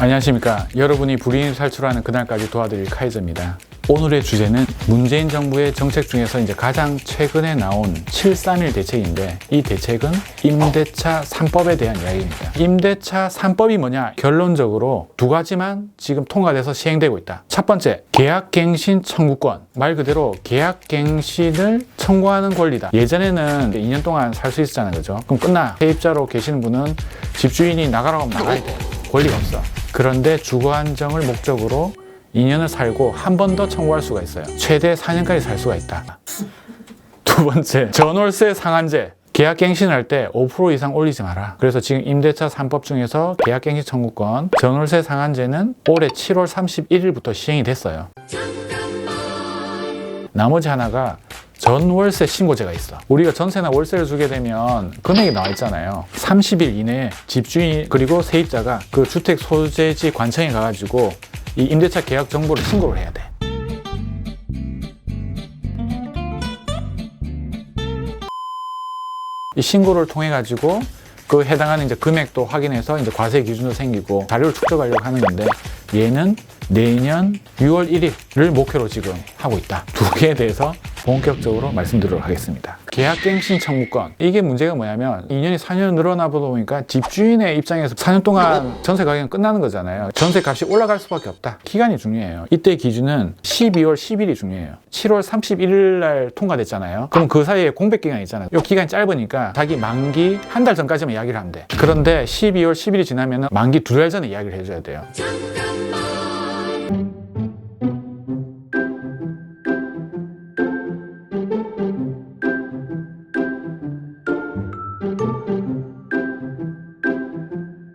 안녕하십니까. 여러분이 불이익 탈출하는 그날까지 도와드릴 카이저입니다. 오늘의 주제는 문재인 정부의 정책 중에서 이제 가장 최근에 나온 731 대책인데, 이 대책은 임대차 3법에 대한 이야기입니다. 임대차 3법이 뭐냐? 결론적으로 두 가지만 지금 통과돼서 시행되고 있다. 첫 번째, 계약갱신 청구권. 말 그대로 계약갱신을 청구하는 권리다. 예전에는 2년 동안 살 수 있었잖아요, 그죠? 그럼 끝나. 세입자로 계시는 분은 집주인이 나가라고 하면 나가야 돼. 권리가 없어. 그런데 주거 안정을 목적으로 2년을 살고 한 번 더 청구할 수가 있어요. 최대 4년까지 살 수가 있다. 두 번째, 전월세 상한제. 계약갱신할 때 5% 이상 올리지 마라. 그래서 지금 임대차 3법 중에서 계약갱신 청구권, 전월세 상한제는 올해 7월 31일부터 시행이 됐어요. 나머지 하나가 전월세 신고제가 있어. 우리가 전세나 월세를 주게 되면 금액이 나와 있잖아요. 30일 이내에 집주인 그리고 세입자가 그 주택 소재지 관청에 가가지고 이 임대차 계약 정보를 신고를 해야 돼. 이 신고를 통해 가지고 그 해당하는 이제 금액도 확인해서 이제 과세 기준도 생기고 자료를 축적하려고 하는 건데, 얘는 내년 6월 1일을 목표로 지금 하고 있다. 두 개에 대해서 본격적으로 말씀드리도록 하겠습니다. 계약갱신 청구권. 이게 문제가 뭐냐면 2년이 4년 늘어나 보다 보니까 집주인의 입장에서 4년 동안 전세 가격은 끝나는 거잖아요. 전세 값이 올라갈 수밖에 없다. 기간이 중요해요. 이때 기준은 12월 10일이 중요해요. 7월 31일 날 통과됐잖아요. 그럼 그 사이에 공백 기간이 있잖아요. 이 기간이 짧으니까 자기 만기 한 달 전까지만 이야기를 하면 돼. 그런데 12월 10일이 지나면 만기 2달 전에 이야기를 해줘야 돼요.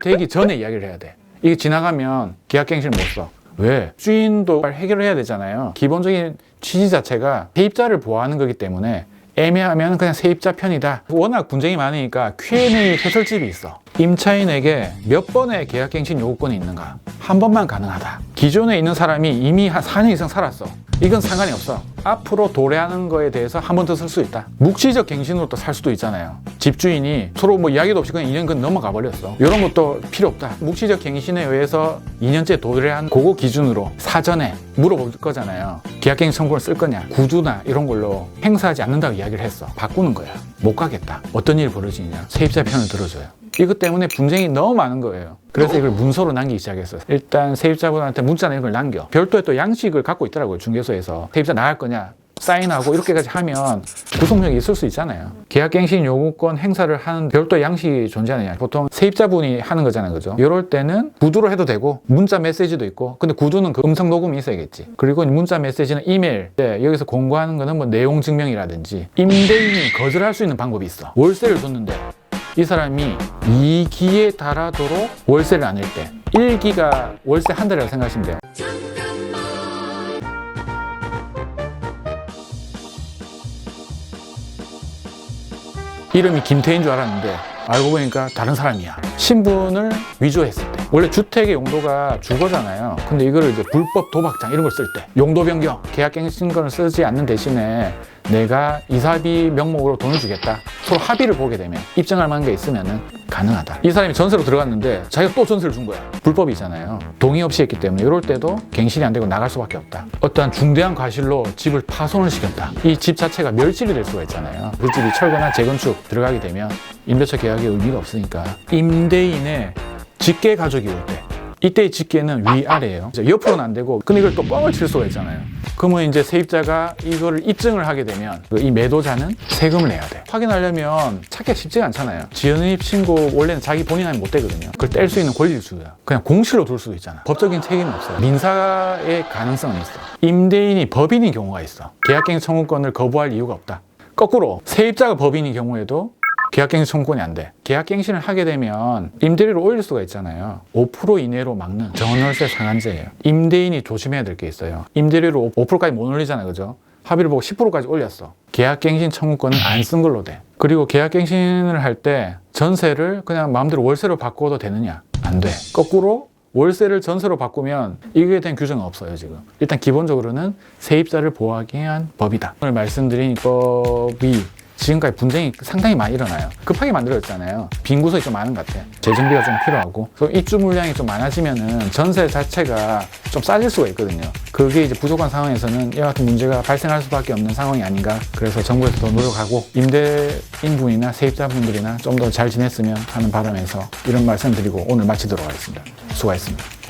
되기 전에 이야기를 해야 돼. 이게 지나가면 계약갱신을 못 써. 왜? 주인도 해결을 해야 되잖아요. 기본적인 취지 자체가 세입자를 보호하는 거기 때문에 애매하면 그냥 세입자 편이다. 워낙 분쟁이 많으니까 Q&A 해설집이 있어. 임차인에게 몇 번의 계약갱신 요구권이 있는가? 한 번만 가능하다. 기존에 있는 사람이 이미 한 4년 이상 살았어. 이건 상관이 없어. 앞으로 도래하는 거에 대해서 한 번 더 쓸 수 있다. 묵시적 갱신으로 또 살 수도 있잖아요. 집주인이 서로 뭐 이야기도 없이 그냥 2년 넘어가 버렸어. 이런 것도 필요 없다. 묵시적 갱신에 의해서 2년째 도래한 그거 기준으로 사전에 물어볼 거잖아요. 계약갱신 청구를 쓸 거냐, 구두나 이런 걸로 행사하지 않는다고 이야기를 했어. 바꾸는 거야. 못 가겠다. 어떤 일이 벌어지냐, 세입자 편을 들어줘요. 이것 때문에 분쟁이 너무 많은 거예요. 그래서 이걸 문서로 남기기 시작했어요. 일단 세입자분한테 문자나 이런 걸 남겨. 별도의 또 양식을 갖고 있더라고요, 중개소에서. 세입자 나갈 거냐, 사인하고 이렇게까지 하면 구속력이 있을 수 있잖아요. 계약갱신 요구권 행사를 하는 별도의 양식이 존재하느냐. 보통 세입자분이 하는 거잖아요, 그죠? 이럴 때는 구두로 해도 되고 문자 메시지도 있고, 근데 구두는 그 음성 녹음이 있어야겠지. 그리고 문자 메시지는 이메일. 여기서 공고하는 거는 뭐 내용 증명이라든지. 임대인이 거절할 수 있는 방법이 있어. 월세를 줬는데 이 사람이 2기에 달하도록 월세를 안 낼 때, 1기가 월세 한 달이라고 생각하시면 돼요. 이름이 김태인 줄 알았는데 알고 보니까 다른 사람이야. 신분을 위조했을 때. 원래 주택의 용도가 주거잖아요. 근데 이거를 이제 불법 도박장 이런 걸 쓸 때, 용도 변경, 계약갱신권을 쓰지 않는 대신에 내가 이사비 명목으로 돈을 주겠다. 서로 합의를 보게 되면, 입증할 만한 게 있으면은 가능하다. 이 사람이 전세로 들어갔는데 자기가 또 전세를 준 거야. 불법이잖아요. 동의 없이 했기 때문에 이럴 때도 갱신이 안 되고 나갈 수밖에 없다. 어떠한 중대한 과실로 집을 파손을 시켰다. 이 집 자체가 멸실이 될 수가 있잖아요. 그 집이 철거나 재건축 들어가게 되면 임대차 계약의 의미가 없으니까. 임대인의 직계 가족이 올 때, 이때의 직계는 위아래예요. 옆으로는 안 되고, 근데 이걸 또 뻥을 칠 수가 있잖아요. 그러면 이제 세입자가 이거를 입증을 하게 되면 이 매도자는 세금을 내야 돼. 확인하려면 찾기가 쉽지가 않잖아요. 지연입 신고 원래는 자기 본인 하면 못 되거든요. 그걸 뗄 수 있는 권리를 주고요. 그냥 공실로 둘 수도 있잖아. 법적인 책임은 없어요. 민사의 가능성은 있어. 임대인이 법인인 경우가 있어. 계약갱신 청구권을 거부할 이유가 없다. 거꾸로 세입자가 법인인 경우에도 계약갱신 청구권이 안 돼. 계약갱신을 하게 되면 임대료를 올릴 수가 있잖아요. 5% 이내로 막는 전월세 상한제예요. 임대인이 조심해야 될 게 있어요. 임대료를 5%까지 못 올리잖아요, 그죠? 합의를 보고 10%까지 올렸어. 계약갱신 청구권은 안 쓴 걸로 돼. 그리고 계약갱신을 할 때 전세를 그냥 마음대로 월세로 바꿔도 되느냐? 안 돼. 거꾸로 월세를 전세로 바꾸면 이거에 대한 규정은 없어요, 지금. 일단 기본적으로는 세입자를 보호하기 위한 법이다. 오늘 말씀드린 법이 지금까지 분쟁이 상당히 많이 일어나요. 급하게 만들어졌잖아요. 빈 구석이 좀 많은 것 같아요. 재정비가 좀 필요하고. 그래서 입주 물량이 좀 많아지면은 전세 자체가 좀 싸질 수가 있거든요. 그게 이제 부족한 상황에서는 이와 같은 문제가 발생할 수밖에 없는 상황이 아닌가. 그래서 정부에서 더 노력하고 임대인분이나 세입자분들이나 좀 더 잘 지냈으면 하는 바람에서 이런 말씀 드리고 오늘 마치도록 하겠습니다. 수고하셨습니다.